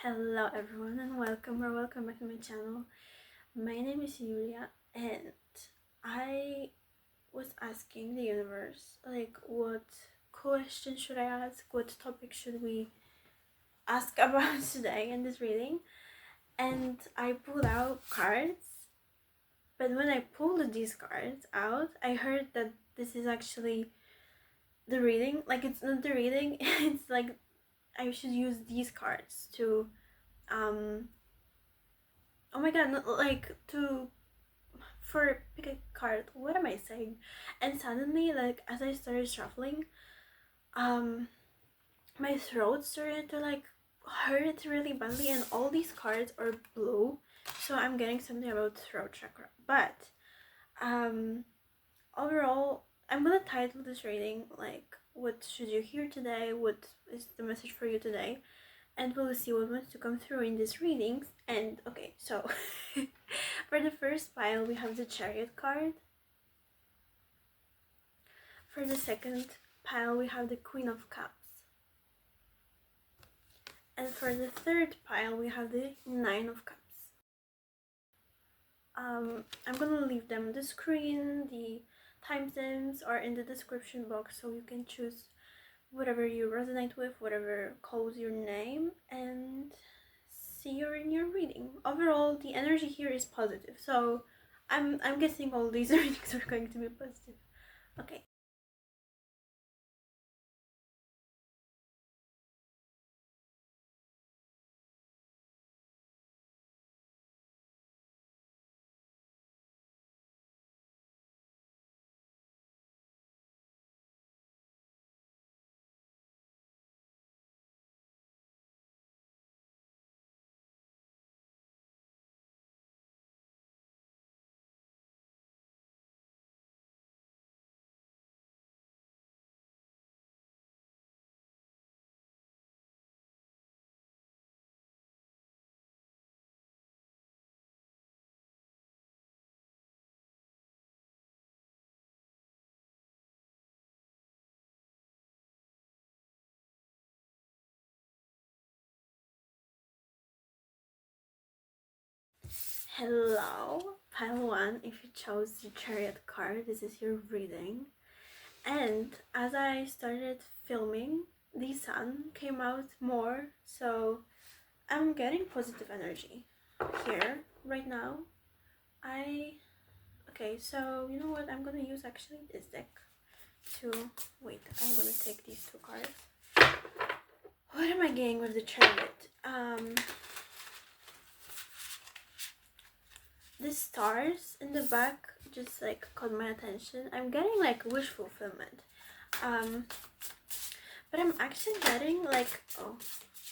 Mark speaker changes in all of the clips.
Speaker 1: Hello everyone and welcome back to my channel. My name is Julia and I was asking the universe like what question should I ask, what topic should we ask about today in this reading, and I pulled out cards, but when I pulled these cards out I heard that this is actually the reading. Like, it's not the reading, it's like I should use these cards to oh my god, not like to for pick a card. What am I saying? And suddenly, like, as I started shuffling, um my throat started to like hurt really badly, and all these cards are blue, so I'm getting something about throat chakra. But um overall, I'm gonna title this reading like, what should you hear today, what is the message for you today, and we'll see what wants to come through in these readings. And okay, so for the first pile we have the Chariot card. For the second pile we have the Queen of Cups. And for the third pile we have the Nine of Cups. I'm gonna leave them on the screen. The timestamps are in the description box, so you can choose whatever you resonate with, whatever calls your name, and see you in your reading. Overall, the energy here is positive, so I'm guessing all these readings are going to be positive. Okay. Hello, pile one. If you chose the Chariot card, this is your reading. And as I started filming, the sun came out more, so I'm getting positive energy here right now. Okay, so you know what? I'm gonna use actually this deck to wait. I'm gonna take these two cards. What am I getting with the Chariot? The stars in the back just like caught my attention. I'm getting like wish fulfillment. But I'm actually getting like, oh,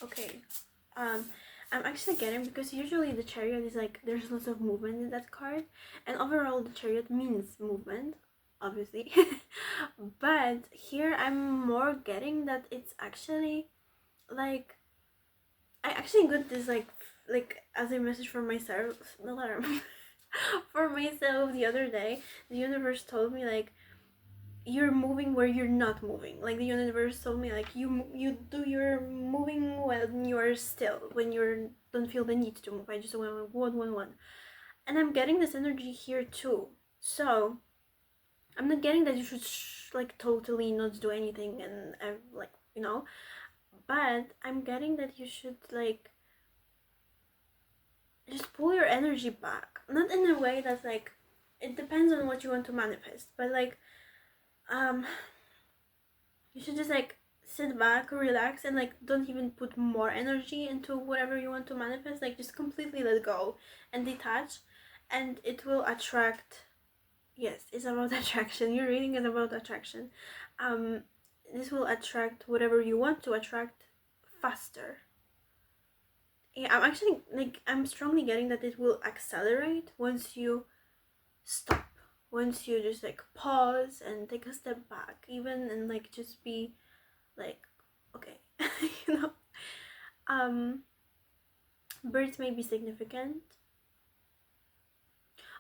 Speaker 1: okay. I'm actually getting, because usually the Chariot is like, there's lots of movement in that card, and overall the Chariot means movement, obviously. But here I'm more getting that it's actually like, I actually got this like as a message for myself, for myself the other day. The universe told me like, you're moving where you're not moving. Like, the universe told me like, you do your moving when you're still, when you don't feel the need to move. I just went one, and I'm getting this energy here too. So I'm not getting that you should like totally not do anything and like, you know, but I'm getting that you should like just pull your energy back. Not in a way that's like, it depends on what you want to manifest, but like, you should just like sit back, relax, and like don't even put more energy into whatever you want to manifest. Like, just completely let go and detach, and it will attract. Yes, it's about attraction. Your reading is about attraction. This will attract whatever you want to attract faster. Yeah, I'm actually like, I'm strongly getting that it will accelerate once you stop, once you just like pause and take a step back, even, and like just be like, okay. You know, birds may be significant.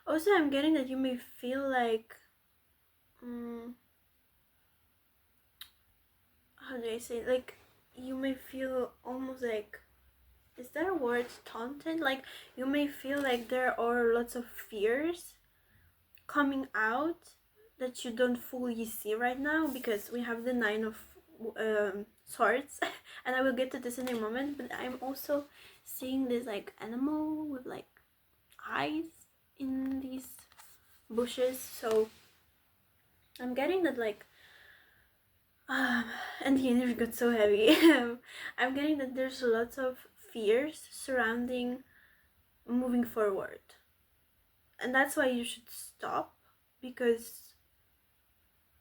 Speaker 1: Also, I'm getting that you may feel like, how do I say, like, you may feel almost like is that a word, taunted? Like, you may feel like there are lots of fears coming out that you don't fully see right now, because we have the Nine of Swords and I will get to this in a moment, but I'm also seeing this like animal with like eyes in these bushes, so I'm getting that like and the energy got so heavy. I'm getting that there's lots of fears surrounding moving forward, and that's why you should stop, because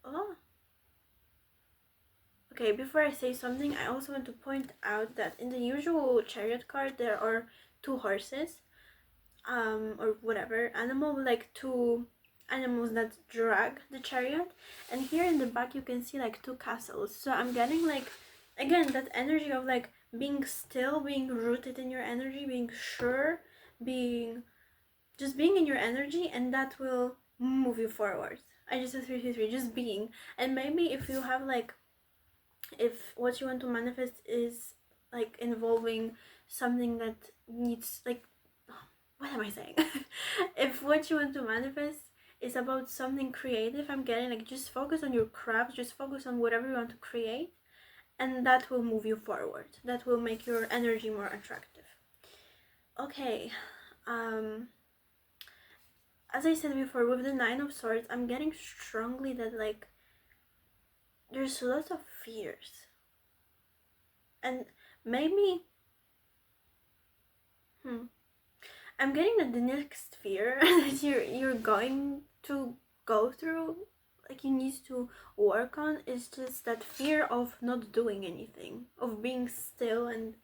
Speaker 1: oh, okay, before I say something, I also want to point out that in the usual chariot card there are two horses, or whatever animal, like two animals that drag the chariot, and here in the back you can see like two castles. So I'm getting like, again, that energy of like being still, being rooted in your energy, being sure, being just being in your energy, and that will move you forward. I just said 333, just being. And maybe if you have like, if what you want to manifest is like involving something that needs like, what am I saying? If what you want to manifest is about something creative, I'm getting like, just focus on your craft, just focus on whatever you want to create, and that will move you forward. That will make your energy more attractive. Okay, as I said before, with the Nine of Swords, I'm getting strongly that like there's lots of fears, and maybe I'm getting that the next fear that you're going to go through, like you need to work on, is just that fear of not doing anything, of being still and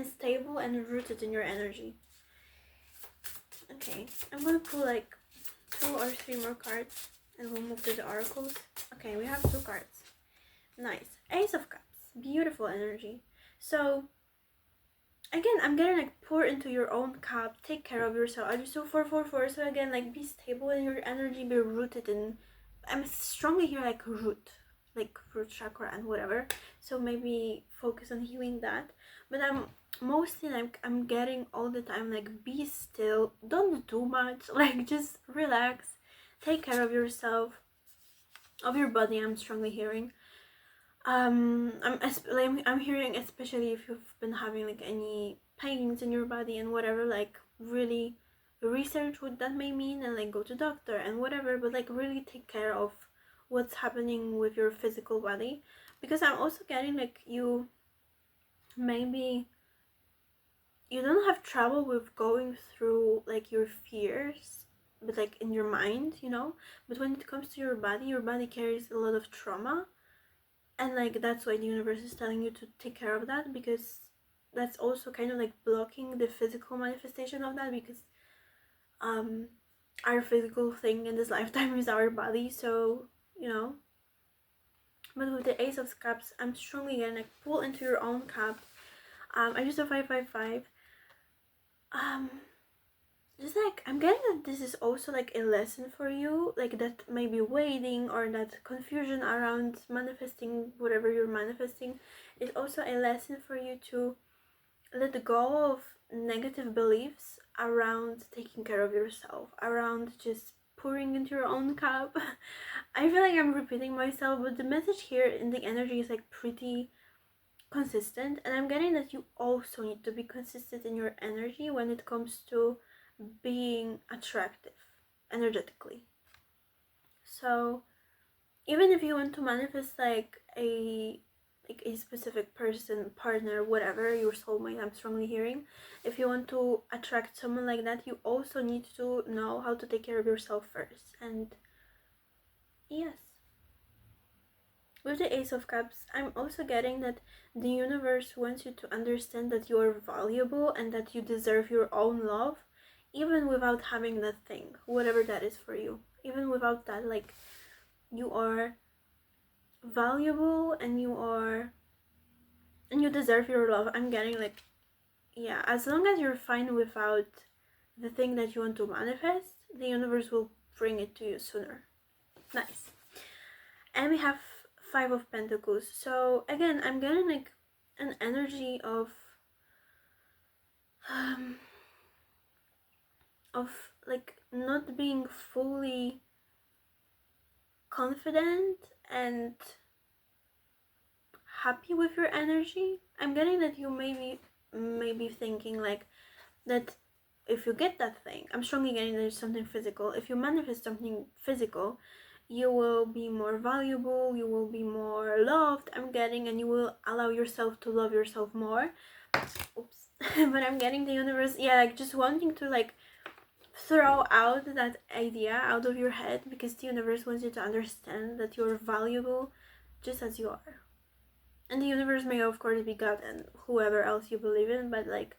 Speaker 1: stable and rooted in your energy. Okay, I'm gonna pull like 2 or 3 more cards and we'll move to the oracles. Okay, we have 2 cards. Nice. Ace of Cups. Beautiful energy. So again, I'm getting like, pour into your own cup, take care of yourself. I just so 444. So again, like be stable in your energy, be rooted in. I'm strongly here like root chakra and whatever. So maybe focus on healing that. But I'm mostly like, I'm getting all the time like, be still, don't do much, like just relax, take care of yourself, of your body. I'm strongly hearing. I'm hearing, especially if you've been having like any pains in your body and whatever, like really research what that may mean and like go to doctor and whatever, but like really take care of what's happening with your physical body, because I'm also getting like, you maybe you don't have trouble with going through like your fears, but like in your mind, you know, but when it comes to your body carries a lot of trauma, and like that's why the universe is telling you to take care of that, because that's also kind of like blocking the physical manifestation of that, because our physical thing in this lifetime is our body, so you know. But with the Ace of Cups, I'm strongly gonna like, pull into your own cup. I used a 555. Just like, I'm getting that this is also like a lesson for you, like that maybe waiting or that confusion around manifesting whatever you're manifesting is also a lesson for you to let go of negative beliefs around taking care of yourself, around just pouring into your own cup. I feel like I'm repeating myself, but the message here in the energy is like pretty consistent, and I'm getting that you also need to be consistent in your energy when it comes to being attractive energetically. So even if you want to manifest like a specific person, partner, whatever, your soulmate, I'm strongly hearing, if you want to attract someone like that, you also need to know how to take care of yourself first. And yes, with the Ace of Cups, I'm also getting that the universe wants you to understand that you are valuable and that you deserve your own love, even without having that thing, whatever that is for you. Even without that, like, you are valuable and you deserve your love. I'm getting like, yeah, as long as you're fine without the thing that you want to manifest, the universe will bring it to you sooner. Nice. And we have 5 of Pentacles. So again, I'm getting like an energy of of like not being fully confident and happy with your energy. I'm getting that you maybe thinking like that if you get that thing, I'm strongly getting that it's something physical. If you manifest something physical, you will be more valuable, you will be more loved, I'm getting, and you will allow yourself to love yourself more. Oops. But I'm getting the universe, yeah, like just wanting to like throw out that idea out of your head, because the universe wants you to understand that you're valuable just as you are. And the universe may of course be God and whoever else you believe in, but like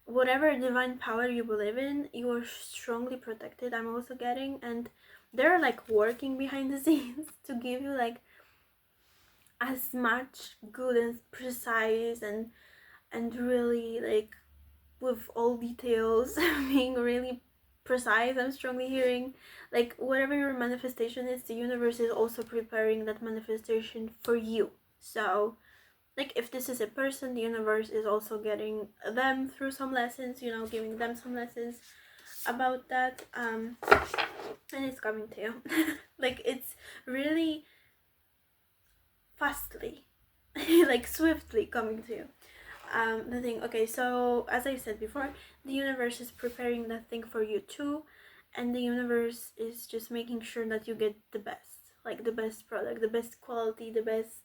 Speaker 1: whatever divine power you believe in, you are strongly protected, I'm also getting, and they're like working behind the scenes to give you like as much good and precise and really like with all details being really precise. I'm strongly hearing like whatever your manifestation is, the universe is also preparing that manifestation for you. So like if this is a person, the universe is also getting them through some lessons, you know, giving them some lessons about that, and it's coming to you. Like it's really fastly like swiftly coming to you. The thing, okay, so as I said before, the universe is preparing that thing for you too, and the universe is just making sure that you get the best, like the best product, the best quality, the best,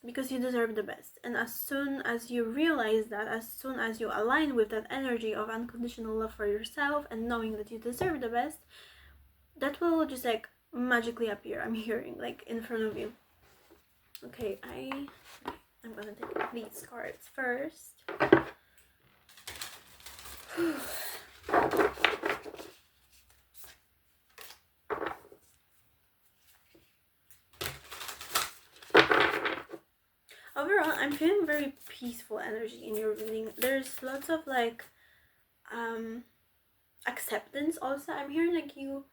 Speaker 1: because you deserve the best. And as soon as you realize that, as soon as you align with that energy of unconditional love for yourself and knowing that you deserve the best, that will just like magically appear, I'm hearing, like in front of you. Okay, I'm gonna take these cards first. Overall, I'm feeling very peaceful energy in your reading. There's lots of like acceptance also. I'm hearing like you,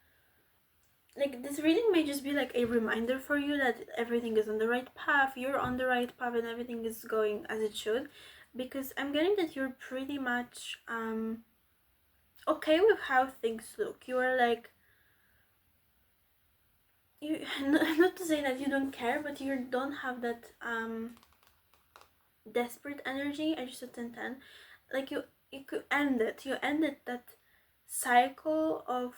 Speaker 1: like this reading may just be like a reminder for you that everything is on the right path, you're on the right path, and everything is going as it should, because I'm getting that you're pretty much okay with how things look. You are like, you not to say that you don't care, but you don't have that desperate energy. I just said 10-10. Like you could end it. You ended that cycle of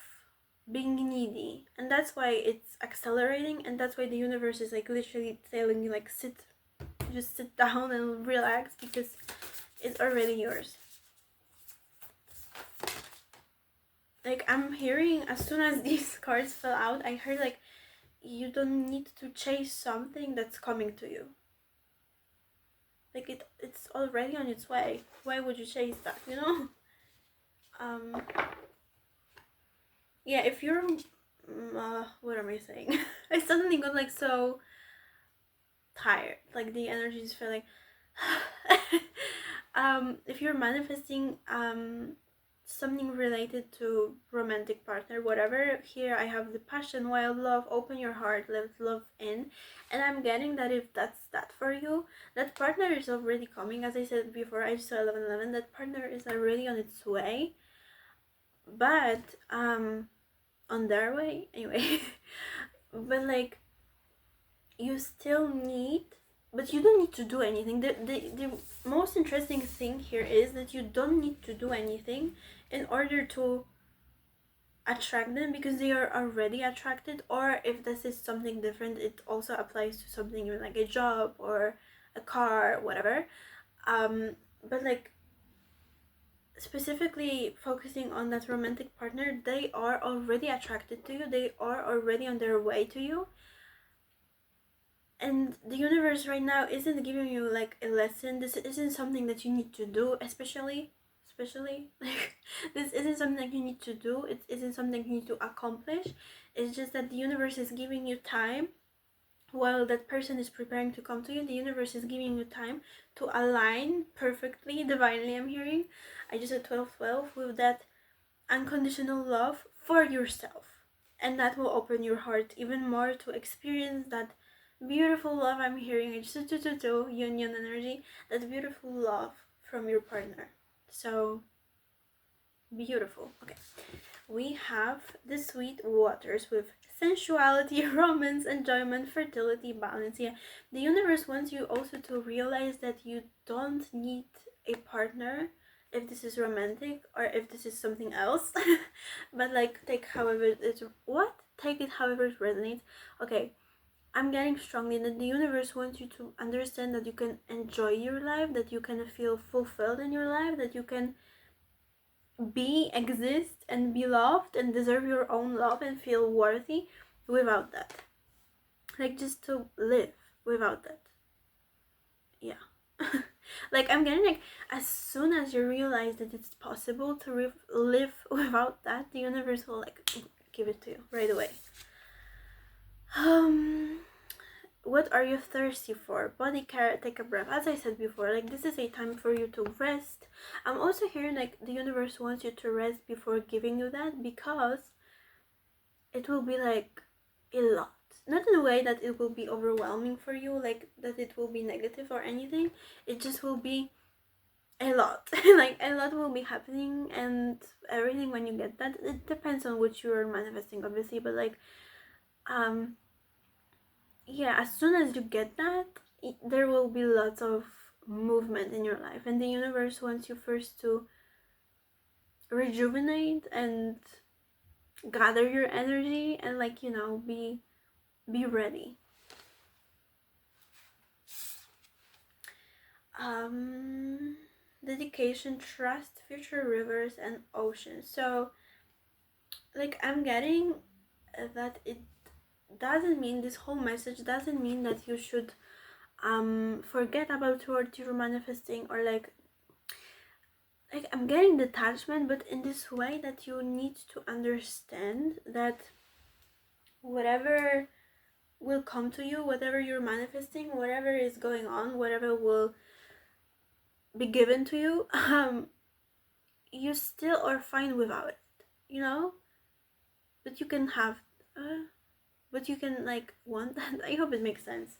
Speaker 1: being needy, and that's why it's accelerating, and that's why the universe is like literally telling you like just sit down and relax, because it's already yours. Like I'm hearing, as soon as these cards fell out, I heard like you don't need to chase something that's coming to you. Like it's already on its way. Why would you chase that, you know? Yeah, if you're what am I saying? I suddenly got like so tired, like the energy is feeling if you're manifesting something related to romantic partner, whatever, here I have the passion, wild love, open your heart, let love in. And I'm getting that if that's that for you, that partner is already coming. As I said before, I saw 1111, that partner is already on its way, but on their way anyway. But like you still need, but you don't need to do anything. The most interesting thing here is that you don't need to do anything in order to attract them, because they are already attracted. Or if this is something different, it also applies to something like a job or a car, whatever. But like specifically focusing on that romantic partner, they are already attracted to you, they are already on their way to you. And the universe right now isn't giving you like a lesson. This isn't something that you need to do, especially like this isn't something that you need to do, it isn't something you need to accomplish. It's just that the universe is giving you time while that person is preparing to come to you. The universe is giving you time to align perfectly, divinely, I'm hearing. I just said 12-12, with that unconditional love for yourself, and that will open your heart even more to experience that beautiful love. I'm hearing it's union energy, that beautiful love from your partner. So beautiful. Okay, we have the sweet waters with sensuality, romance, enjoyment, fertility, balance. Yeah, the universe wants you also to realize that you don't need a partner if this is romantic or if this is something else. But like, take however it's what? Take it however it resonates. Okay, I'm getting strongly that the universe wants you to understand that you can enjoy your life, that you can feel fulfilled in your life, that you can exist and be loved and deserve your own love and feel worthy without that. Like, just to live without that. Yeah. Like, I'm getting like, as soon as you realize that it's possible to live without that, the universe will like give it to you right away. What are you thirsty for? Body care, take a breath. As I said before, like, this is a time for you to rest. I'm also hearing like the universe wants you to rest before giving you that, because it will be like a lot. Not in a way that it will be overwhelming for you, like that it will be negative or anything. It just will be a lot. Like, a lot will be happening and everything when you get that. It depends on what you're manifesting, obviously, but like, yeah, as soon as you get that, there will be lots of movement in your life, and the universe wants you first to rejuvenate and gather your energy and, like, be ready. Dedication, trust, future rivers and oceans. So, like, I'm getting that it doesn't mean, this whole message doesn't mean that you should forget about what you're manifesting, or like I'm getting detachment, but in this way that you need to understand that whatever will come to you, whatever you're manifesting, whatever is going on, whatever will be given to you, you still are fine without it, but you can have but you can like want that. I hope it makes sense.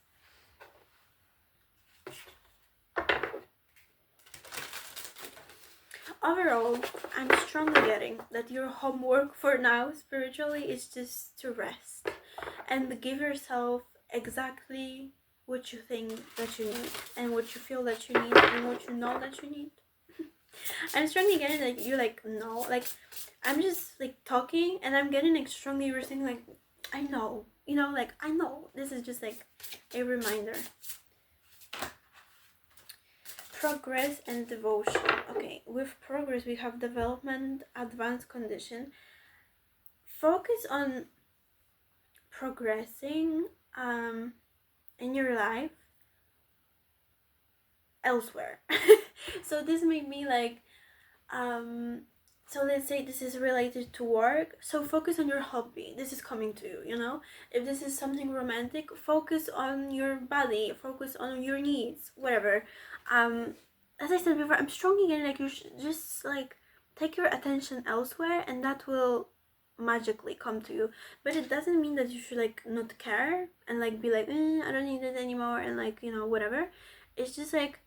Speaker 1: Overall, I'm strongly getting that your homework for now spiritually is just to rest and give yourself exactly what you think that you need and what you feel that you need and what you know that you need. I'm strongly getting that you like know, like I'm just like talking and I'm getting like strongly receiving like I know, like I know. This is just like a reminder. Progress and devotion. Okay, with progress we have development, advanced condition. Focus on progressing in your life elsewhere. So this made me like so let's say this is related to work, so focus on your hobby. This is coming to you. If this is something romantic, focus on your body, focus on your needs, whatever. As I said before, I'm strongly getting like you should just like take your attention elsewhere and that will magically come to you. But it doesn't mean that you should like not care and like be like I don't need it anymore and like whatever. It's just like,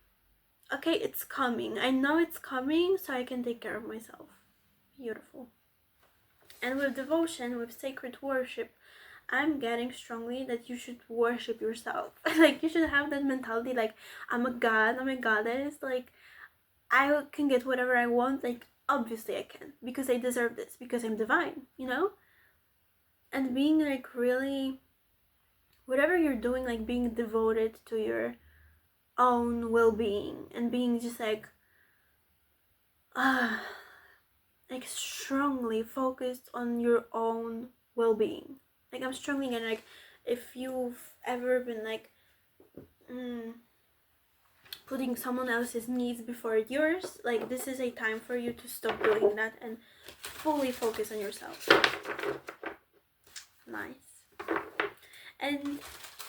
Speaker 1: okay, it's coming, I know it's coming, so I can take care of myself. Beautiful. And with devotion, with sacred worship, I'm getting strongly that you should worship yourself. Like you should have that mentality like I'm a god, I'm a goddess, like I can get whatever I want, like obviously I can, because I deserve this, because I'm divine, and being like really, whatever you're doing, like being devoted to your own well-being and being just like strongly focused on your own well-being. Like I'm strongly getting like, if you've ever been like putting someone else's needs before yours, like this is a time for you to stop doing that and fully focus on yourself. Nice. And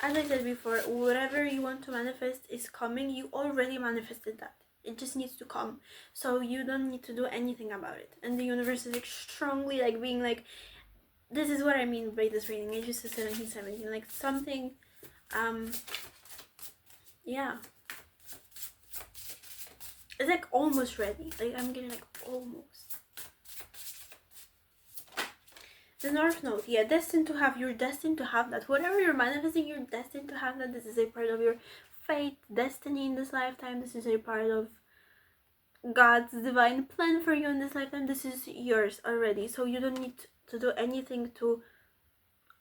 Speaker 1: as I said before, whatever you want to manifest is coming. You already manifested that. It just needs to come. So you don't need to do anything about it. And the universe is like strongly like being like, this is what I mean by this reading. I just said 1717. Like something, yeah. it's like almost ready. Like I'm getting like almost. The North Node, yeah, destined to have. You're destined to have that. Whatever you're manifesting, you're destined to have that. This is a part of your fate, destiny in this lifetime. This is a part of God's divine plan for you in this lifetime. This is yours already. So you don't need to do anything to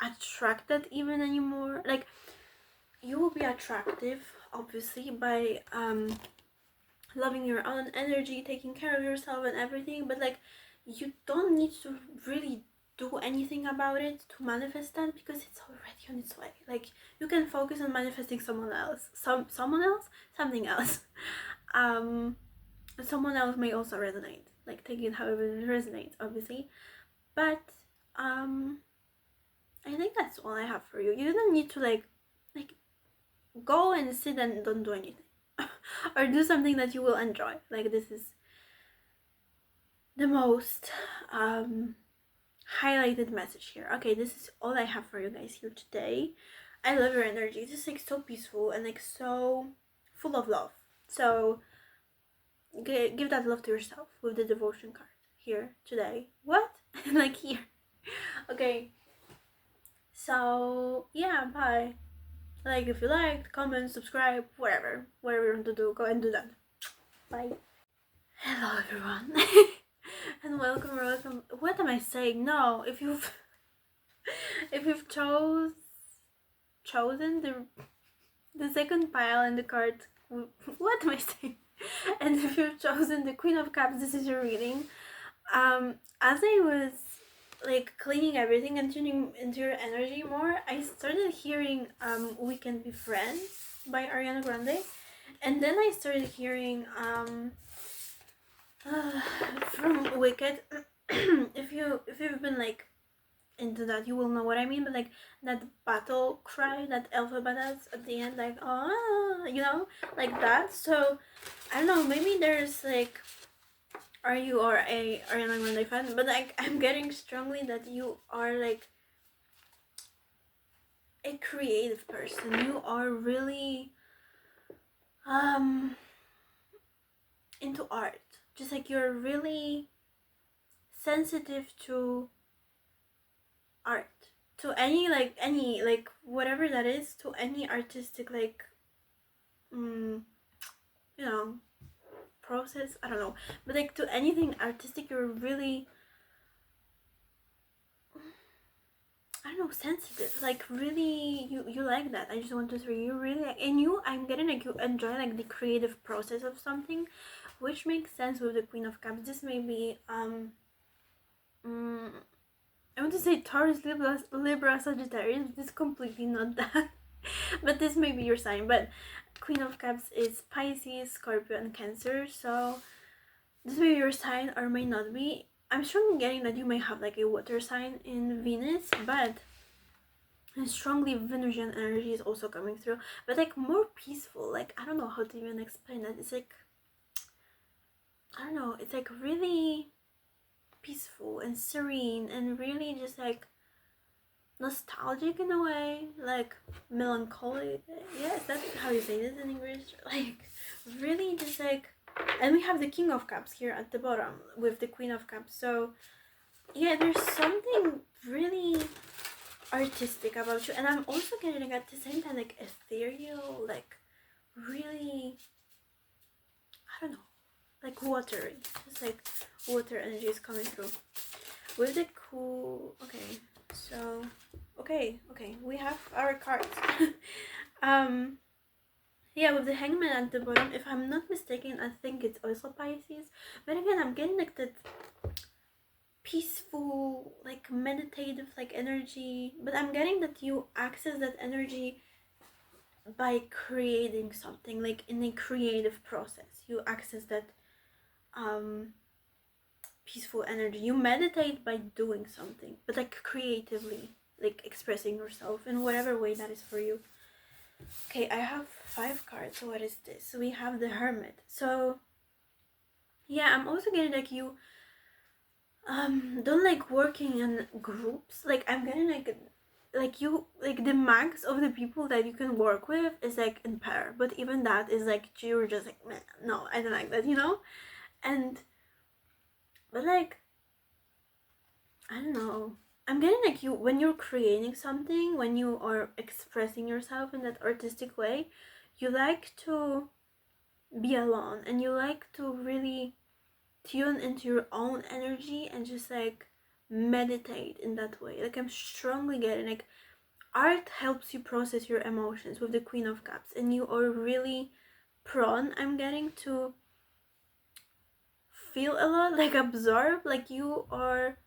Speaker 1: attract that even anymore. Like, you will be attractive, obviously, by loving your own energy, taking care of yourself and everything, but like, you don't need to really do anything about it to manifest that, because it's already on its way. Like, you can focus on manifesting someone else, something else. Someone else may also resonate, like, take it however it resonates, obviously, but I think that's all I have for you. You don't need to like go and sit and don't do anything or do something that you will enjoy. Like, this is the most highlighted message here. Okay, this is all I have for you guys here today. I love your energy. It's just like so peaceful and like so full of love. So give that love to yourself with the devotion card here today. What? Like, here. Okay, so yeah, bye. Like, if you liked, comment, subscribe, whatever you want to do, go and do that. Bye. Hello everyone. And welcome. What am I saying? No, if you've chosen the second pile in the card, what am I saying? And if you've chosen the Queen of Cups, this is your reading. As I was like cleaning everything and tuning into your energy more, I started hearing We Can Be Friends by Ariana Grande, and then I started hearing from Wicked. if you've been like into that, you will know what I mean, but like that battle cry that Elphaba does at the end, like, oh, you know, like that. So I don't know, maybe there's like, are you are a Ariana Grande fan, but like, I'm getting strongly that you are like a creative person. You are really into art. Just like, you're really sensitive to art, to any like whatever that is, to any artistic like you know, process, I don't know, but like to anything artistic, you're really, I don't know, sensitive, like really, you like that. I just want to say, you really like, and I'm getting like, you enjoy like the creative process of something, which makes sense with the Queen of Cups. This may be I want to say Taurus, Libra, Sagittarius. This is completely not that. But this may be your sign. But Queen of Cups is Pisces, Scorpio, and Cancer. So this may be your sign or may not be. I'm strongly getting that you may have like a water sign in Venus, but strongly Venusian energy is also coming through. But like more peaceful. Like, I don't know how to even explain that. It's like, I don't know. It's like really peaceful and serene and really just like nostalgic in a way, like melancholic. Yes, that's how you say this in English. Like, really just like, and we have the King of Cups here at the bottom with the Queen of Cups. So yeah, there's something really artistic about you, and I'm also getting at the same time like ethereal, like really, I don't know, like watery, just like water energy is coming through with the cool. Okay, so okay, we have our cards. Yeah, with the Hangman at the bottom, if I'm not mistaken, I think it's also Pisces, but again, I'm getting like that peaceful, like meditative, like energy, but I'm getting that you access that energy by creating something, like in a creative process. You access that peaceful energy. You meditate by doing something, but like creatively, like expressing yourself in whatever way that is for you. Okay, I have 5 cards. So what is this? We have the Hermit. So yeah, I'm also getting like you don't like working in groups. Like, I'm getting like like you, like the max of the people that you can work with is like in pair, but even that is like you're just like, man, no, I don't like that, you know. And but like, I don't know, I'm getting like, you, when you're creating something, when you are expressing yourself in that artistic way, you like to be alone, and you like to really tune into your own energy and just like meditate in that way. Like, I'm strongly getting like, art helps you process your emotions with the Queen of Cups, and you are really prone, I'm getting, to feel a lot, like absorb, like you are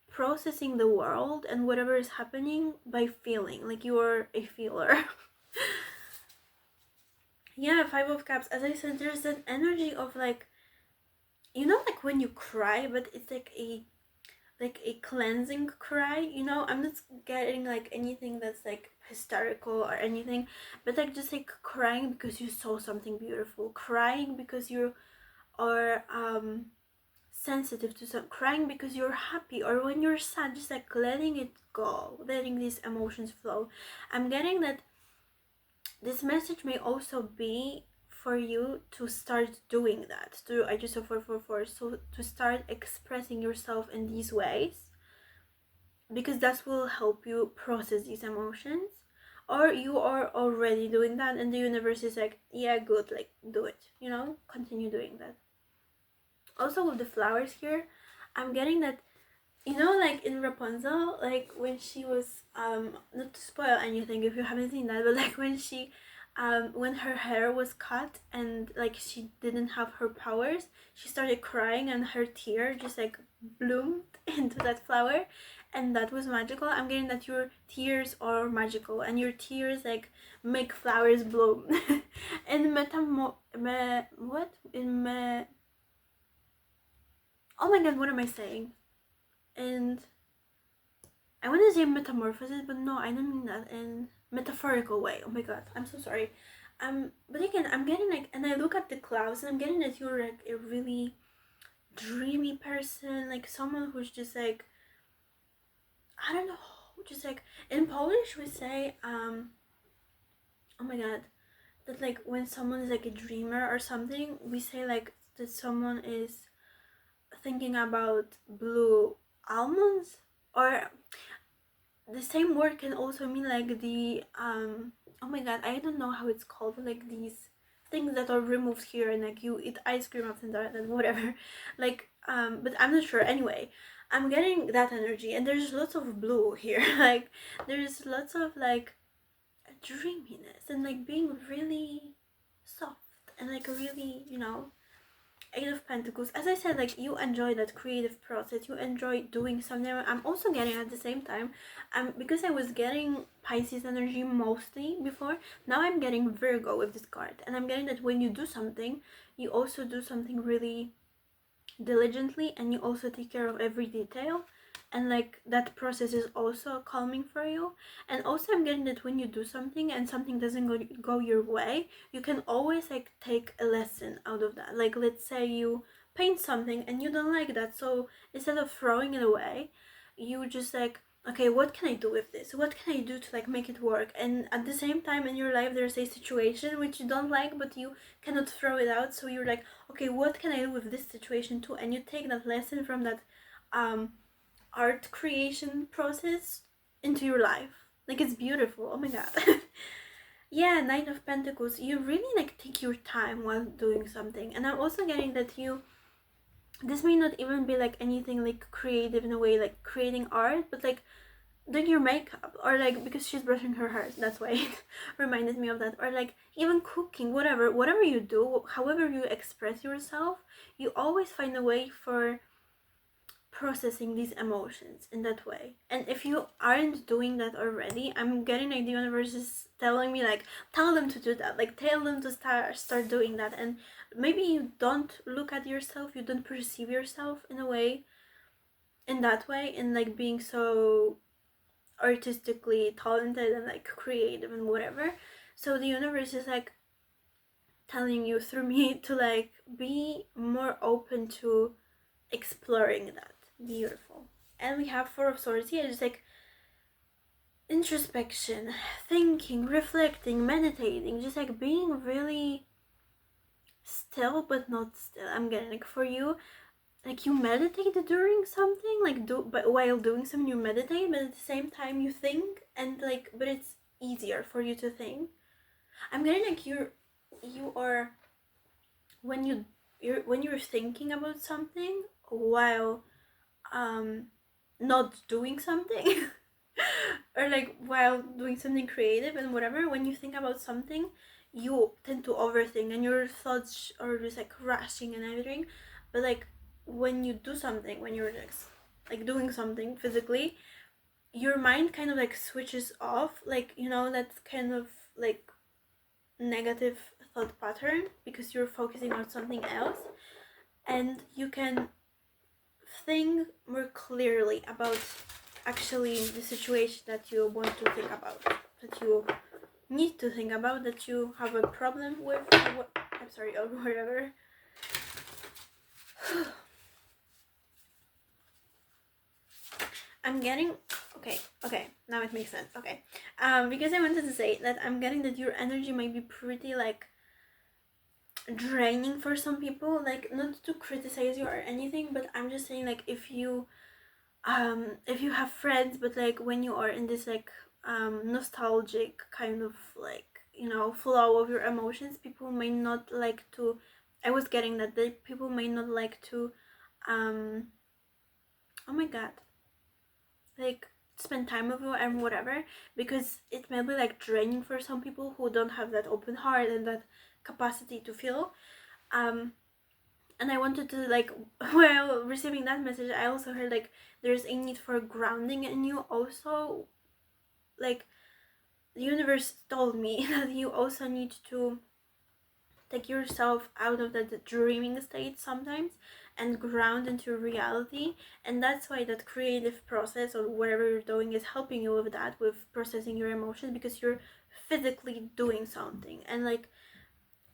Speaker 1: processing the world and whatever is happening by feeling, like you are a feeler. Yeah, Five of Cups, as I said, there's that energy of like, you know, like when you cry, but it's like a cleansing cry, you know. I'm not getting like anything that's like hysterical or anything, but like just like crying because you saw something beautiful, crying because you are sensitive to some, crying because you're happy, or when you're sad, just like letting it go, letting these emotions flow. I'm getting that this message may also be for you to start doing that, to, I just saw 444, so to start expressing yourself in these ways, because that will help you process these emotions. Or you are already doing that and the universe is like, yeah, good, like do it, you know, continue doing that. Also with the flowers here, I'm getting that, you know, like in Rapunzel, like when she was not to spoil anything if you haven't seen that, but like when she when her hair was cut and like she didn't have her powers, she started crying and her tear just like bloomed into that flower, and that was magical. I'm getting that your tears are magical and your tears like make flowers bloom. And what in oh my god, what am I saying? And I want to say metamorphosis, but no, I don't mean that in metaphorical way. Oh my god, I'm so sorry. But again, I'm getting like, and I look at the clouds, and I'm getting that you're like a really dreamy person, like someone who's just like, I don't know, just like in Polish we say, oh my god, that like when someone is like a dreamer or something, we say like that someone is thinking about blue almonds, or the same word can also mean like the oh my god, I don't know how it's called, like these things that are removed here and like you eat ice cream after that and whatever. Like but I'm not sure. Anyway, I'm getting that energy, and there's lots of blue here. Like there's lots of like dreaminess and like being really soft and like really, you know, Eight of Pentacles. As I said, like you enjoy that creative process, you enjoy doing something. I'm also getting at the same time, because I was getting Pisces energy mostly before, now I'm getting Virgo with this card, and I'm getting that when you do something, you also do something really diligently, and you also take care of every detail, and like that process is also calming for you. And also I'm getting that when you do something and something doesn't go your way, you can always like take a lesson out of that. Like let's say you paint something and you don't like that, so instead of throwing it away, you just like, okay, what can I do with this, what can I do to like make it work? And at the same time in your life there's a situation which you don't like but you cannot throw it out, so you're like, okay, what can I do with this situation too? And you take that lesson from that art creation process into your life. Like it's beautiful. Oh my god. Yeah, Knight of Pentacles, you really like take your time while doing something. And I'm also getting that you, this may not even be like anything like creative in a way, like creating art, but like doing your makeup, or like because she's brushing her hair, that's why it reminded me of that. Or like even cooking, whatever you do, however you express yourself, you always find a way for processing these emotions in that way. And if you aren't doing that already, I'm getting like the universe is telling me like, tell them to do that, like tell them to start doing that. And maybe you don't look at yourself, you don't perceive yourself in a way, in that way, in like being so artistically talented and like creative and whatever. So the universe is like telling you through me to like be more open to exploring that. Beautiful. And we have Four of Swords here. It's like introspection, thinking, reflecting, meditating, just like being really still but not still. I'm getting like for you, like you meditate during something, like but while doing something you meditate, but at the same time you think, and like but it's easier for you to think. I'm getting like you are when you're thinking about something while not doing something or like while doing something creative and whatever, when you think about something you tend to overthink and your thoughts are just like rushing and everything. But like when you do something, when you're like doing something physically, your mind kind of like switches off, like you know that kind of like negative thought pattern, because you're focusing on something else, and you can think more clearly about actually the situation that you want to think about, that you need to think about, that you have a problem with, I'm sorry, or whatever. I'm getting okay, now it makes sense. Okay, because I wanted to say that I'm getting that your energy might be pretty like draining for some people, like not to criticize you or anything, but I'm just saying like if you have friends, but like when you are in this like nostalgic kind of like, you know, flow of your emotions, people may not like to, I was getting that the people may not like to oh my god, like spend time with you and whatever, because it may be like draining for some people who don't have that open heart and that capacity to feel. And I wanted to like while receiving that message I also heard like there's a need for grounding in you also. Like the universe told me that you also need to take yourself out of that dreaming state sometimes and ground into reality, and that's why that creative process or whatever you're doing is helping you with that, with processing your emotions, because you're physically doing something. And like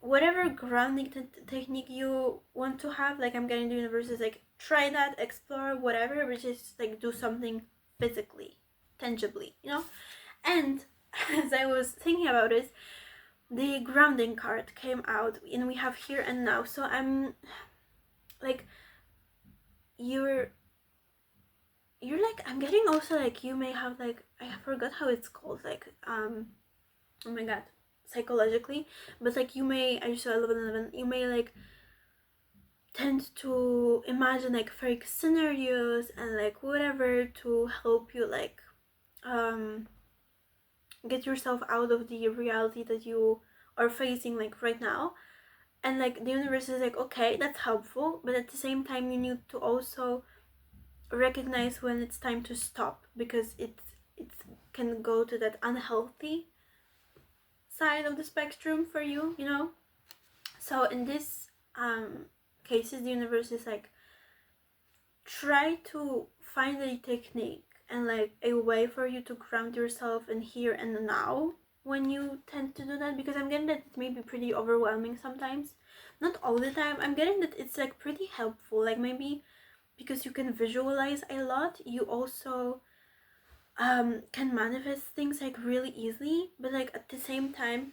Speaker 1: whatever grounding technique you want to have, like I'm getting the universe is like try that, explore whatever, but just like do something physically, tangibly, you know. And as I was thinking about it, the grounding card came out and we have here and now. So I'm like you're like, I'm getting also like you may have like, I forgot how it's called, like oh my god, psychologically, but like you may, I just saw 11 you may like tend to imagine like fake scenarios and like whatever to help you like get yourself out of the reality that you are facing like right now. And like the universe is like, okay, that's helpful, but at the same time you need to also recognize when it's time to stop, because it can go to that unhealthy side of the spectrum for you, you know. So in this cases, the universe is like, try to find a technique and like a way for you to ground yourself in here and now when you tend to do that, because I'm getting that it may be pretty overwhelming sometimes, not all the time. I'm getting that it's like pretty helpful, like maybe because you can visualize a lot, you also can manifest things like really easily. But like at the same time,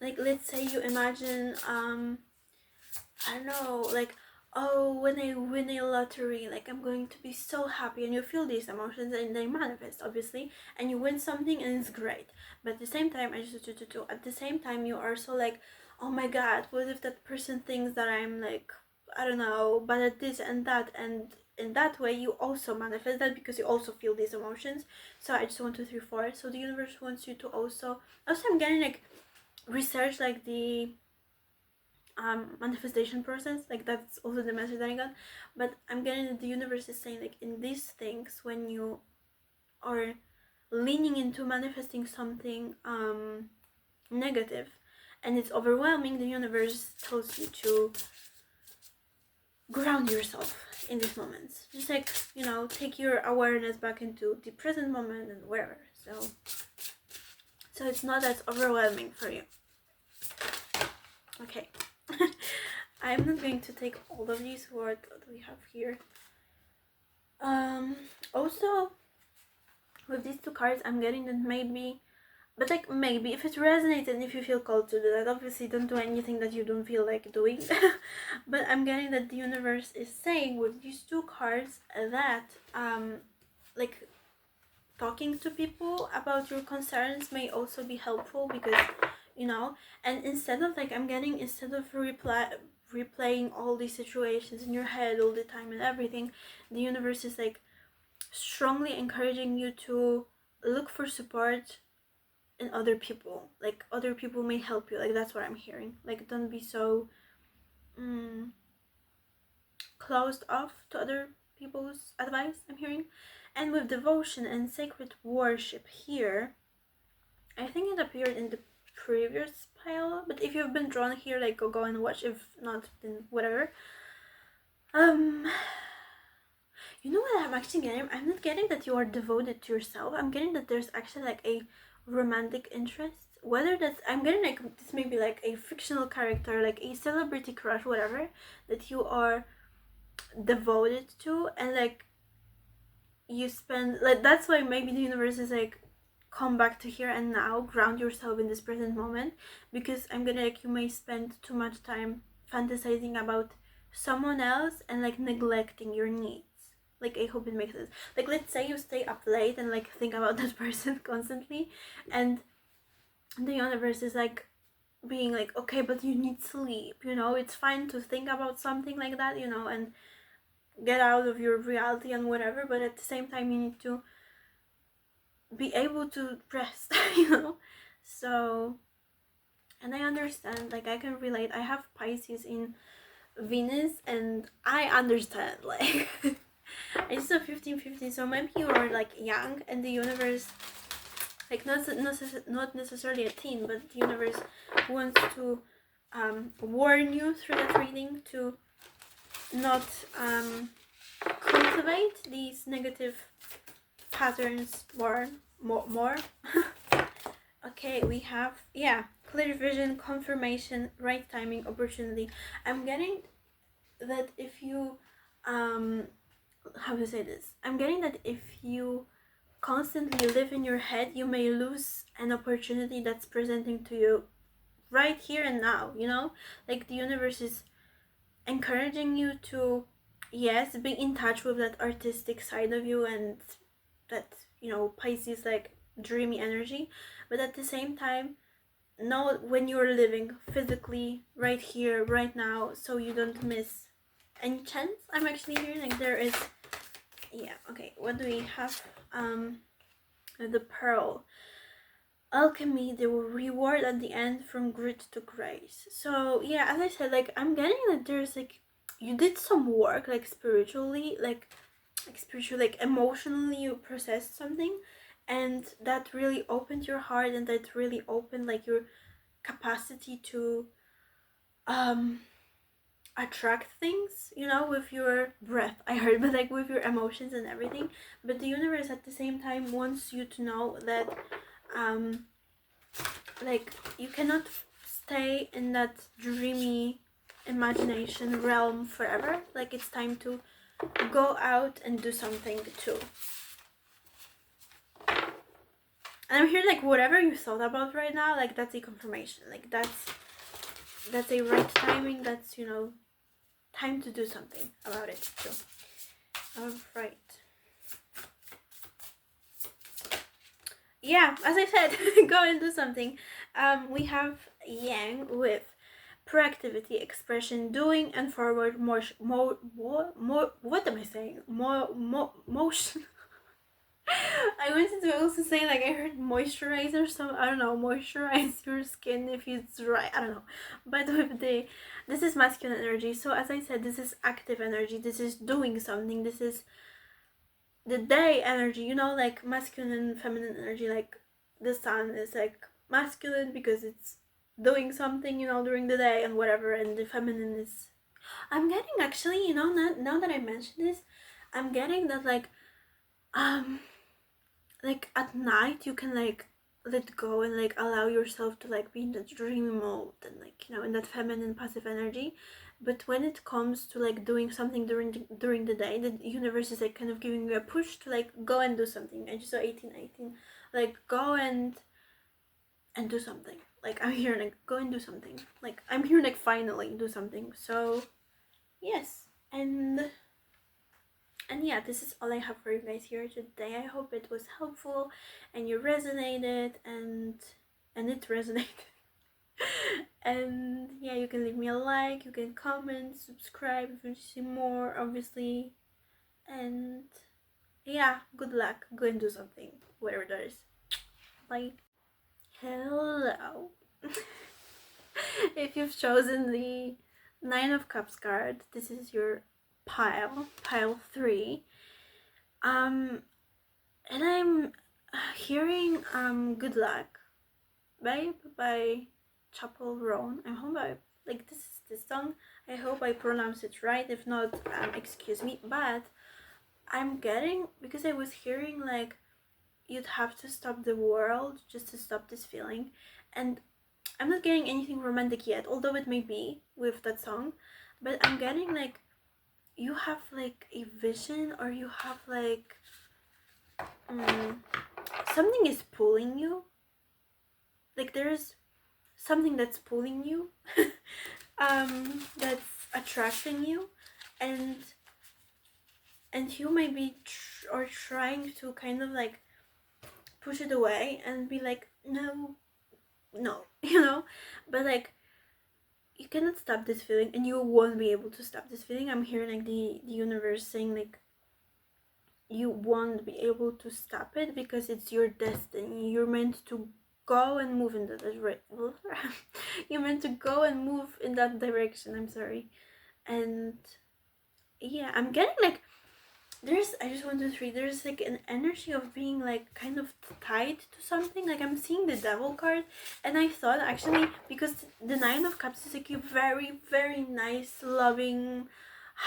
Speaker 1: like let's say you imagine I don't know, like, oh, when I win a lottery, like I'm going to be so happy, and you feel these emotions and they manifest obviously, and you win something and it's great. But at the same time, at the same time you are so like, oh my god, what if that person thinks that I'm like, I don't know, but at this and that, and in that way you also manifest that because you also feel these emotions. So I just 1, 2, 3, 4. So the universe wants you to also I'm getting like research like the manifestation process, like that's also the message that I got. But I'm getting that the universe is saying like in these things, when you are leaning into manifesting something negative and it's overwhelming, the universe tells you to ground yourself in these moments, just like, you know, take your awareness back into the present moment and wherever. So it's not as overwhelming for you. Okay. I'm not going to take all of these. What do we have here? Also, with these two cards, I'm getting that maybe, but like maybe if it resonates and if you feel called to do that, obviously don't do anything that you don't feel like doing. But I'm getting that the universe is saying with these two cards that like talking to people about your concerns may also be helpful, because you know, and instead of like instead of replaying all these situations in your head all the time and everything, the universe is like strongly encouraging you to look for support in other people. Like other people may help you, like that's what I'm hearing. Like don't be so closed off to other people's advice, I'm hearing. And with devotion and sacred worship here, I think it appeared in the previous pile, but if you've been drawn here, like go and watch. If not, then whatever. You know what I'm actually getting? I'm not getting that you are devoted to yourself. I'm getting that there's actually like a romantic interest. Whether that's, I'm getting like this may be like a fictional character, like a celebrity crush, whatever, that you are devoted to, and like you spend like, that's why maybe the universe is like, come back to here and now, ground yourself in this present moment, because I'm gonna like, you may spend too much time fantasizing about someone else and like neglecting your needs. Like I hope it makes sense. Like let's say you stay up late and like think about that person constantly, and the universe is like being like, okay, but you need sleep, you know, it's fine to think about something like that, you know, and get out of your reality and whatever, but at the same time you need to be able to rest. You know. So, and I understand, like I can relate. I have Pisces in Venus and I understand, like it's a 15-15, so maybe you are like young and the universe, like not necessarily a teen, but the universe wants to warn you through that reading to not cultivate these negative patterns more. Okay, we have, yeah, clear vision, confirmation, right timing, opportunity. I'm getting that if you how to say this, I'm getting that if you constantly live in your head, you may lose an opportunity that's presenting to you right here and now, you know. Like the universe is encouraging you to, yes, be in touch with that artistic side of you and that, you know, Pisces like dreamy energy, but at the same time know when you're living physically right here right now, so you don't miss any chance. I'm actually hearing like there is, yeah, okay, what do we have? The pearl, alchemy, the reward at the end, from grit to grace. So yeah, as I said, like I'm getting that there's like, you did some work like spiritually, like emotionally, you processed something, and that really opened your heart, and that really opened like your capacity to attract things, you know, with your breath, I heard, but like with your emotions and everything. But the universe at the same time wants you to know that like you cannot stay in that dreamy imagination realm forever. Like it's time to go out and do something too. And I'm here like, whatever you thought about right now, like that's a confirmation, like that's a right timing, that's, you know, time to do something about it too. All right, yeah, as I said, go and do something. We have Yang with proactivity, expression, doing, and forward more, what am I saying, more motion. I wanted to also say, like, I heard moisturizer, so I don't know, moisturize your skin if it's dry, I don't know. But with this is masculine energy, so as I said, this is active energy, this is doing something, this is the day energy, you know, like masculine and feminine energy. Like the sun is like masculine because it's doing something, you know, during the day and whatever, and the feminine is, I'm getting actually, you know, now that I mentioned this, I'm getting that like at night you can like let go and like allow yourself to like be in that dreamy mode and like, you know, in that feminine passive energy. but when it comes to like doing something during the day, the universe is like kind of giving you a push to like go and do something. I just saw 1818, like go and do something. Like I'm here, like go and do something. Like I'm here, like finally do something. So yes, and yeah, this is all I have for you guys here today. I hope it was helpful and you resonated and it resonated. And yeah, you can leave me a like, you can comment, subscribe if you want to see more, obviously. And yeah, good luck. Go and do something, whatever that is. Bye. Hello. If you've chosen the Nine of Cups card, this is your pile 3. And I'm hearing Good Luck, Babe by Chapel Roan. I hope I like this song. I hope I pronounce it right. If not, excuse me. But I'm getting, because I was hearing like you'd have to stop the world just to stop this feeling, and I'm not getting anything romantic yet, although it may be with that song, but I'm getting like you have like a vision, or you have like something is pulling you. Like there's something that's pulling you, that's attracting you, and you may be trying to kind of like push it away and be like no, you know, but like you cannot stop this feeling, and you won't be able to stop this feeling. I'm hearing like the universe saying like you won't be able to stop it because it's your destiny. You're meant to go and move in that you're meant to go and move in that direction. I'm sorry. And yeah, I'm getting like there's, I just want to 3, there's like an energy of being like kind of tied to something. Like I'm seeing the Devil card, and I thought actually, because the Nine of Cups is like a very, very nice, loving,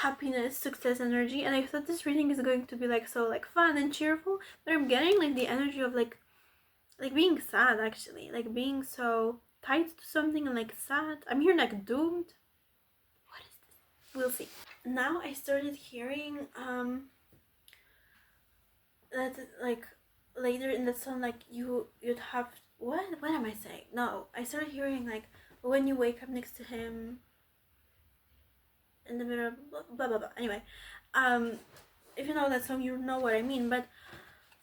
Speaker 1: happiness, success energy, and I thought this reading is going to be like so like fun and cheerful, but I'm getting like the energy of like being sad, actually, like being so tied to something and like sad. I'm here like doomed. What is this? We'll see. Now I started hearing that like later in the song, like you'd have, what am I saying? No, I started hearing like when you wake up next to him in the mirror, blah blah blah, blah. Anyway, if you know that song, you know what I mean, but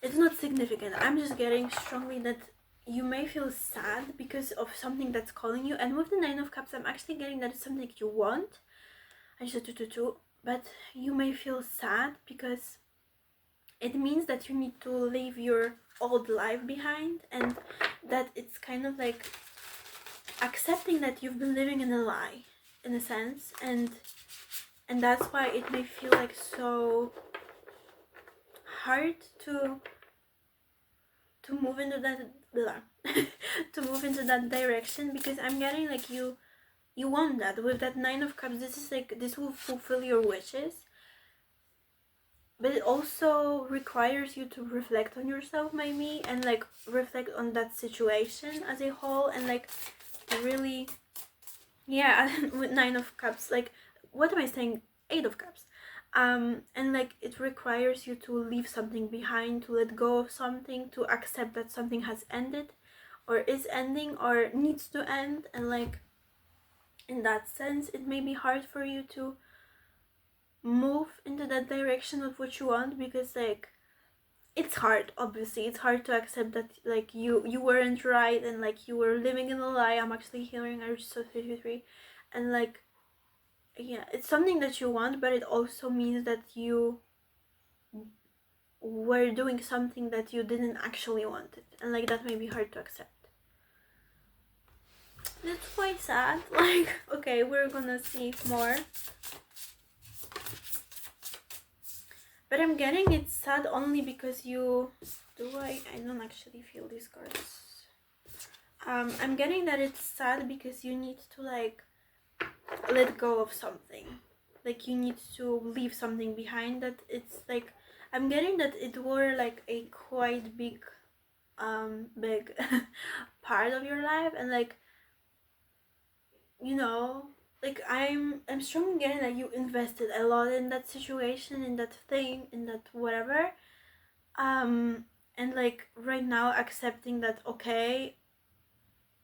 Speaker 1: it's not significant. I'm just getting strongly that you may feel sad because of something that's calling you, and with the Nine of Cups, I'm actually getting that it's something you want. I just said two, but you may feel sad because it means that you need to leave your old life behind, and that it's kind of like accepting that you've been living in a lie, in a sense, and that's why it may feel like so hard to move into that to move into that direction, because I'm getting like you want that with that Nine of Cups. This is like, this will fulfill your wishes, but it also requires you to reflect on yourself, maybe, and like reflect on that situation as a whole, and like really, yeah. With Nine of Cups, like, what am I saying? Eight of Cups. And like it requires you to leave something behind, to let go of something, to accept that something has ended, or is ending, or needs to end, and like in that sense it may be hard for you to move into that direction of what you want, because like it's hard. Obviously it's hard to accept that like you weren't right, and like you were living in a lie. I'm actually hearing I just saw 33, and like, yeah, it's something that you want, but it also means that you were doing something that you didn't actually want it, and like that may be hard to accept. That's quite sad. Like, okay, we're gonna see more. But I'm getting it's sad only because you... I don't actually feel these cards. I'm getting that it's sad because you need to like let go of something. Like you need to leave something behind, that it's like... I'm getting that it were like a quite big part of your life, and like, you know, like I'm strongly getting that you invested a lot in that situation, in that thing, in that whatever. And like right now accepting that, okay,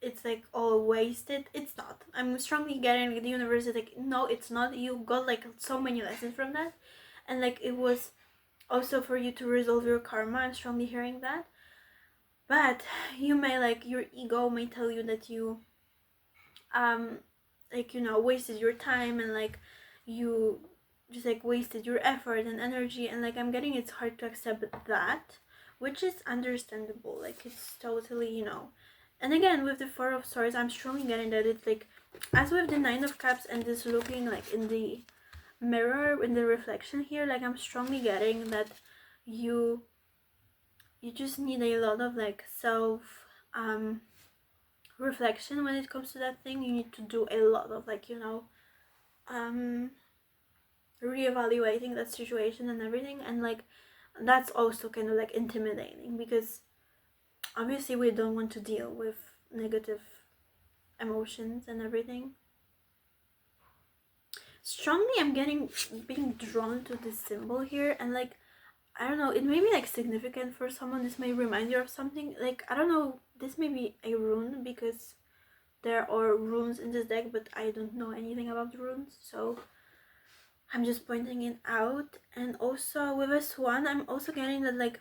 Speaker 1: it's like all wasted. It's not. I'm strongly getting like, the universe is like, no, it's not. You got like so many lessons from that, and like it was also for you to resolve your karma. I'm strongly hearing that. But you may like, your ego may tell you that you like, you know, wasted your time, and like you just like wasted your effort and energy, and like I'm getting it's hard to accept that, which is understandable. Like it's totally, you know. And again, with the Four of Swords, I'm strongly getting that it's like, as with the Nine of Cups and this looking like in the mirror, in the reflection here, like I'm strongly getting that you just need a lot of like self reflection when it comes to that thing. You need to do a lot of like, you know, reevaluating that situation and everything. And like that's also kind of like intimidating, because obviously we don't want to deal with negative emotions and everything. Strongly I'm getting being drawn to this symbol here, and like I don't know, it may be like significant for someone. This may remind you of something, like I don't know, this may be a rune, because there are runes in this deck, but I don't know anything about the runes, so I'm just pointing it out. And also with a swan, I'm also getting that like,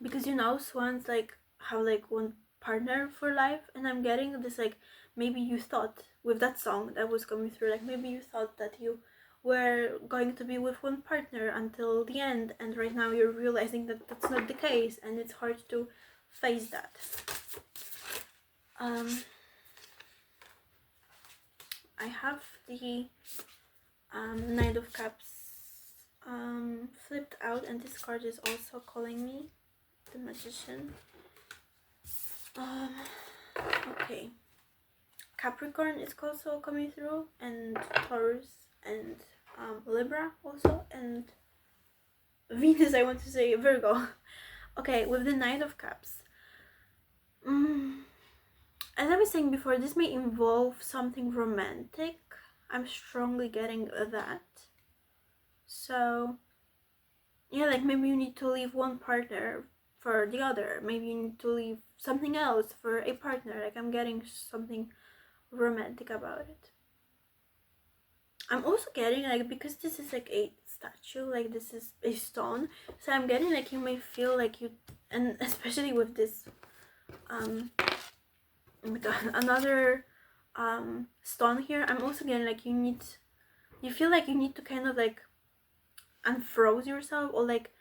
Speaker 1: because you know swans like have like one partner for life, and I'm getting this like, maybe you thought with that song that was coming through, like maybe you thought that you were going to be with one partner until the end, and right now you're realizing that that's not the case, and it's hard to face that. I have the Knight of Cups flipped out, and this card is also calling me, the Magician. Okay, Capricorn is also coming through, and Taurus, and Libra also, and Venus, I want to say Virgo. Okay, with the Knight of Cups, as I was saying before, this may involve something romantic. I'm strongly getting that. So yeah, like maybe you need to leave one partner for the other. Maybe you need to leave something else for a partner. Like I'm getting something romantic about it. I'm also getting like, because this is like a statue, like this is a stone, so I'm getting like you may feel like you, and especially with this oh my god, another stone here, I'm also getting like you feel like you need to kind of like unfroze yourself, or like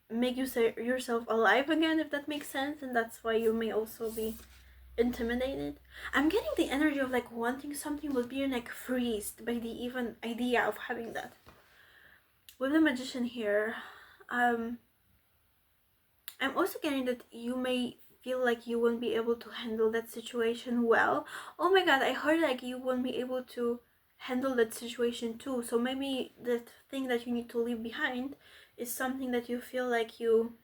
Speaker 1: make yourself alive again, if that makes sense. And that's why you may also be intimidated. I'm getting the energy of like wanting something but being like freezed by the even idea of having that. With the Magician here, I'm also getting that you may feel like you won't be able to handle that situation well. Oh my god, I heard like you won't be able to handle that situation too. So maybe that thing that you need to leave behind is something that you feel like you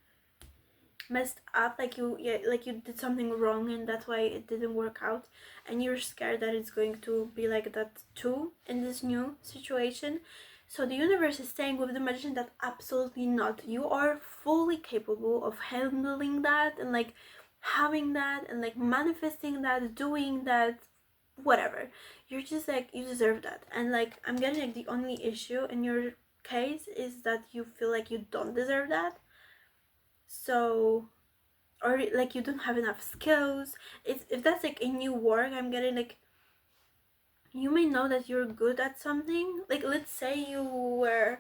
Speaker 1: messed up, like you did something wrong, and that's why it didn't work out, and you're scared that it's going to be like that too in this new situation. So the universe is saying with the Magician that absolutely not. You are fully capable of handling that, and like having that, and like manifesting that, doing that, whatever. You're just like, you deserve that. And like I'm getting like the only issue in your case is that you feel like you don't deserve that. So, or like you don't have enough skills. If that's like a new work, I'm getting like, you may know that you're good at something. Like let's say you were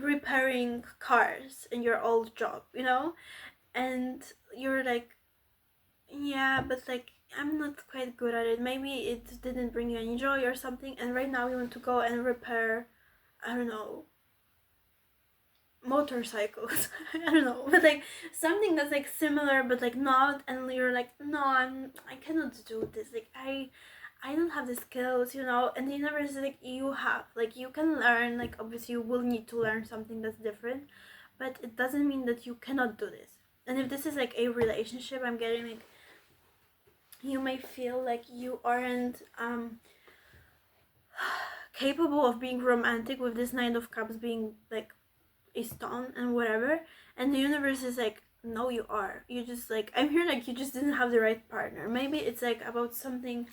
Speaker 1: repairing cars in your old job, you know, and you're like, yeah, but like I'm not quite good at it. Maybe it didn't bring you any joy or something, and right now you want to go and repair, I don't know, motorcycles. I don't know, but like something that's like similar but like not, and you're like, no, I cannot do this, like I don't have the skills, you know. And the universe is like, you have, like you can learn, like obviously you will need to learn something that's different, but it doesn't mean that you cannot do this. And if this is like a relationship, I'm getting like you may feel like you aren't capable of being romantic, with this Nine of Cups being like a stone and whatever, and the universe is like, no, you are. You just like, I'm here like you just didn't have the right partner. Maybe it's like about something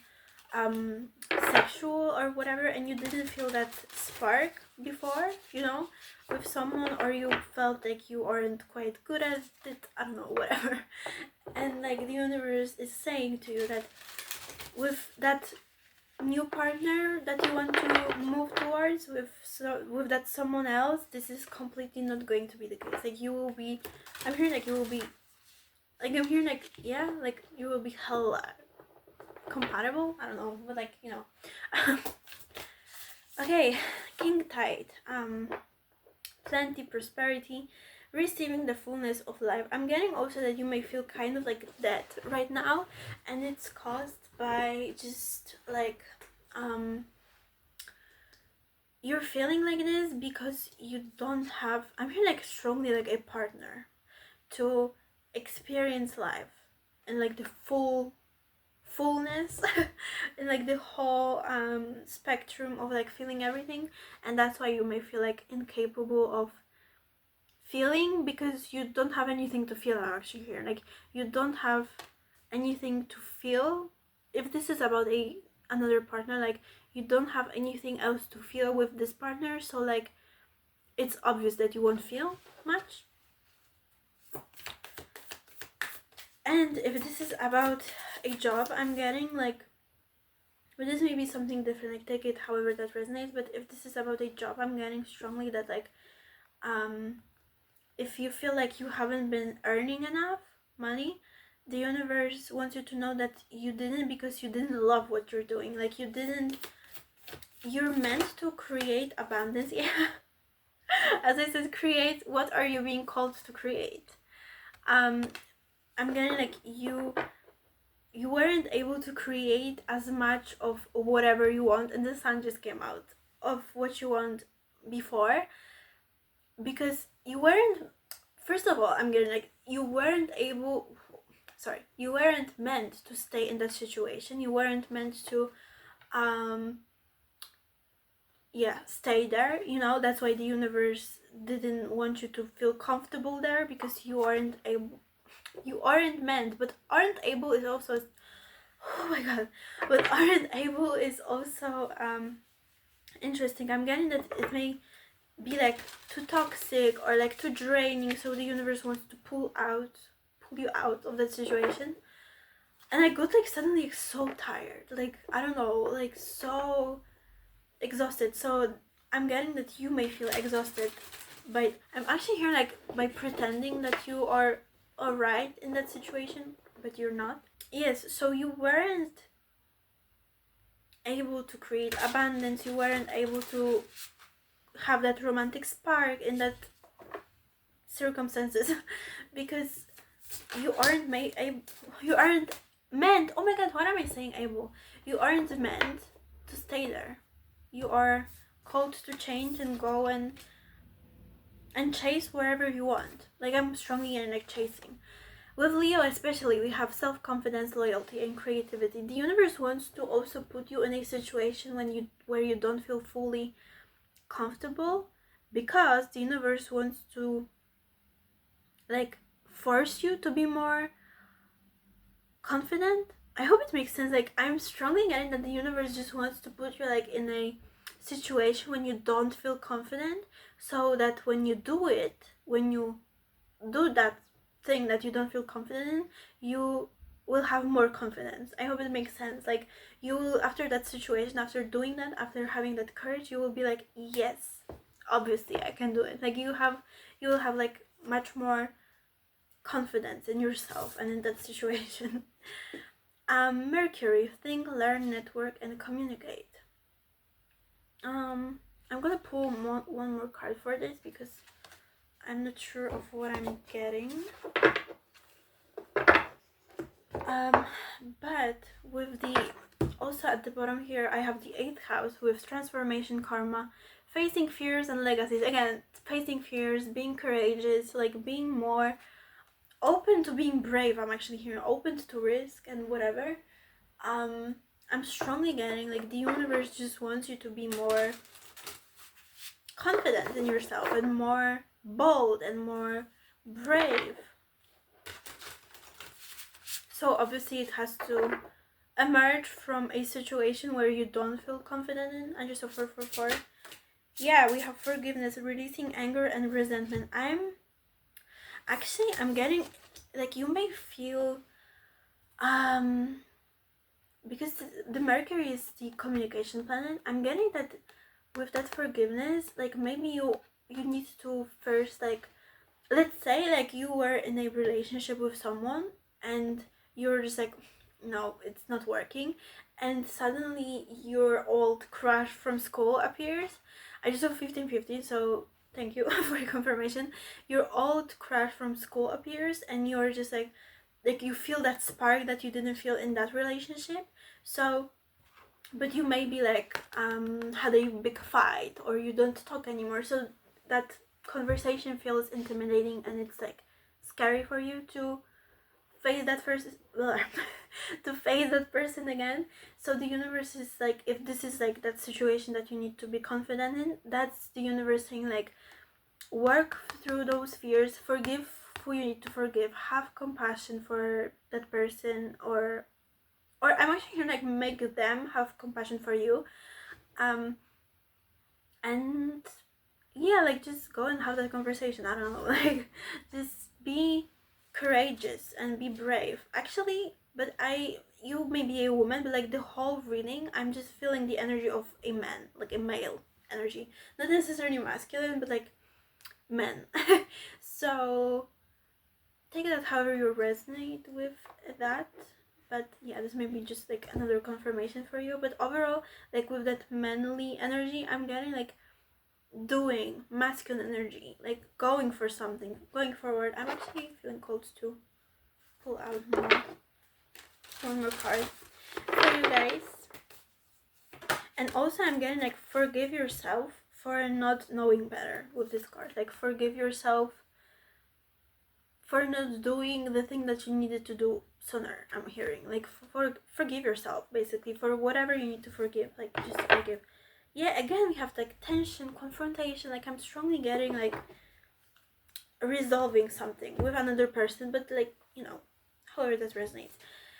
Speaker 1: sexual or whatever, and you didn't feel that spark before, you know, with someone, or you felt like you aren't quite good at it, I don't know, whatever. And like the universe is saying to you that with that new partner that you want to move towards, with that someone else, this is completely not going to be the case. Like you will be, I'm hearing like you will be, like I'm hearing like, yeah, like you will be hella compatible, I don't know, but like, you know. Okay, King Tide, plenty, prosperity, receiving the fullness of life. I'm getting also that you may feel kind of like dead right now, and it's caused by just like you're feeling like this because you don't have, I'm hearing like strongly like a partner to experience life and like the fullness and like the whole spectrum of like feeling everything, and that's why you may feel like incapable of feeling, because you don't have anything to feel. Actually here, like you don't have anything to feel. If this is about another partner, like you don't have anything else to feel with this partner, so like it's obvious that you won't feel much. And if this is about a job, I'm getting like, but this may be something different, like take it however that resonates, but if this is about a job, I'm getting strongly that like if you feel like you haven't been earning enough money, the universe wants you to know that you didn't, because you didn't love what you're doing. Like you're meant to create abundance. Yeah. As I said, create. What are you being called to create? I'm getting like you weren't able to create as much of whatever you want, and the sun just came out, of what you want before, because you weren't, first of all, I'm getting like you weren't meant to stay in that situation. You weren't meant to stay there, you know. That's why the universe didn't want you to feel comfortable there, because you aren't meant. But aren't able is also, oh my god, but aren't able is also interesting. I'm getting that it may be like too toxic or like too draining, so the universe wants to pull you out of that situation. And I got like suddenly so tired, like I don't know, like so exhausted. So I'm getting that you may feel exhausted, but I'm actually here like by pretending that you are alright in that situation, but you're not. Yes, so you weren't able to create abundance, you weren't able to have that romantic spark in that circumstances because you aren't meant, oh my god, what am I saying, able, you aren't meant to stay there. You are called to change and go and chase wherever you want. Like I'm strongly in like chasing. With Leo especially, we have self-confidence, loyalty, and creativity. The universe wants to also put you in a situation where you don't feel fully comfortable, because the universe wants to like force you to be more confident. I hope it makes sense. Like I'm strongly getting that the universe just wants to put you like in a situation when you don't feel confident, so that when you do that thing that you don't feel confident in, you will have more confidence. I hope it makes sense. Like you will, after that situation, after doing that, after having that courage, you will be like, yes, obviously I can do it. Like you will have like much more confidence in yourself and in that situation. Mercury, think, learn, network, and communicate. I'm gonna pull one more card for this because I'm not sure of what I'm getting. But with the, also at the bottom here, I have the 8th house with transformation, karma, facing fears and legacies. Again, facing fears, being courageous, like being more open to being brave. I'm actually here, open to risk and whatever. I'm strongly getting like the universe just wants you to be more confident in yourself and more bold and more brave. So obviously it has to emerge from a situation where you don't feel confident in. I just offer for 4. Yeah, we have forgiveness, releasing anger and resentment. I'm getting like, you may feel because the Mercury is the communication planet. I'm getting that with that forgiveness, like maybe you need to first, like, let's say like you were in a relationship with someone and you're just like, no, it's not working, and suddenly your old crush from school appears. I just have 15-15, so thank you for your confirmation. Your old crush from school appears and you're just like you feel that spark that you didn't feel in that relationship. So but you may be like had a big fight or you don't talk anymore, so that conversation feels intimidating and it's like scary for you to face that person to face that person again. So the universe is like, if this is like that situation that you need to be confident in, that's the universe saying like, work through those fears, forgive who you need to forgive, have compassion for that person, or I'm actually gonna like make them have compassion for you, and yeah, like just go and have that conversation. I don't know, like just be courageous and be brave. Actually, but you may be a woman, but like the whole reading, I'm just feeling the energy of a man, like a male energy, not necessarily masculine, but like men. So take that however you resonate with that. But yeah, this may be just like another confirmation for you. But overall, like with that manly energy, I'm getting like doing masculine energy, like going for something, going forward. I'm actually feeling called to pull out one more card for you guys. And also I'm getting like, forgive yourself for not knowing better with this card. Like forgive yourself for not doing the thing that you needed to do sooner. I'm hearing like, forgive yourself basically for whatever you need to forgive. Like just forgive. Yeah, again we have like tension, confrontation. Like I'm strongly getting like resolving something with another person, but like, you know, however that resonates.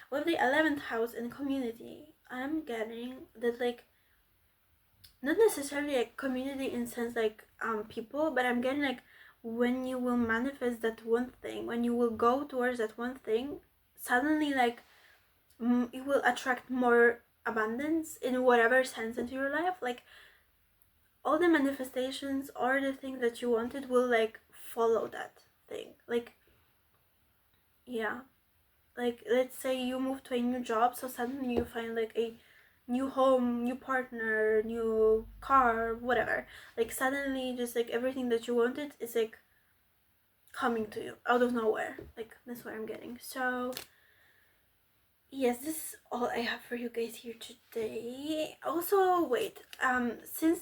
Speaker 1: With the 11th house in community, I'm getting that like, not necessarily like community in sense like people, but I'm getting like, when you will manifest that one thing, when you will go towards that one thing, suddenly like it will attract more abundance in whatever sense into your life. Like all the manifestations or the things that you wanted will like follow that thing. Like yeah, like let's say you move to a new job, so suddenly you find like a new home, new partner, new car, whatever. Like suddenly just like everything that you wanted is like coming to you out of nowhere. Like that's what I'm getting. So yes, this is all I have for you guys here today. Also wait, since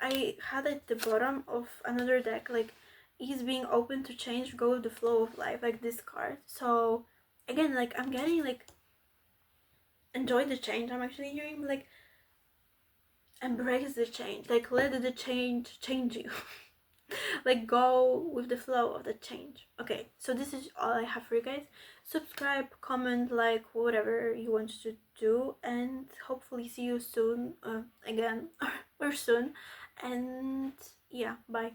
Speaker 1: I had at the bottom of another deck like, he's being open to change, go with the flow of life, like this card. So again, like I'm getting like, enjoy the change. I'm actually hearing like, embrace the change, like let the change you. Like go with the flow of the change. Okay, so this is all I have for you guys. Subscribe, comment, like, whatever you want to do, and hopefully see you soon, again or soon. And yeah, bye.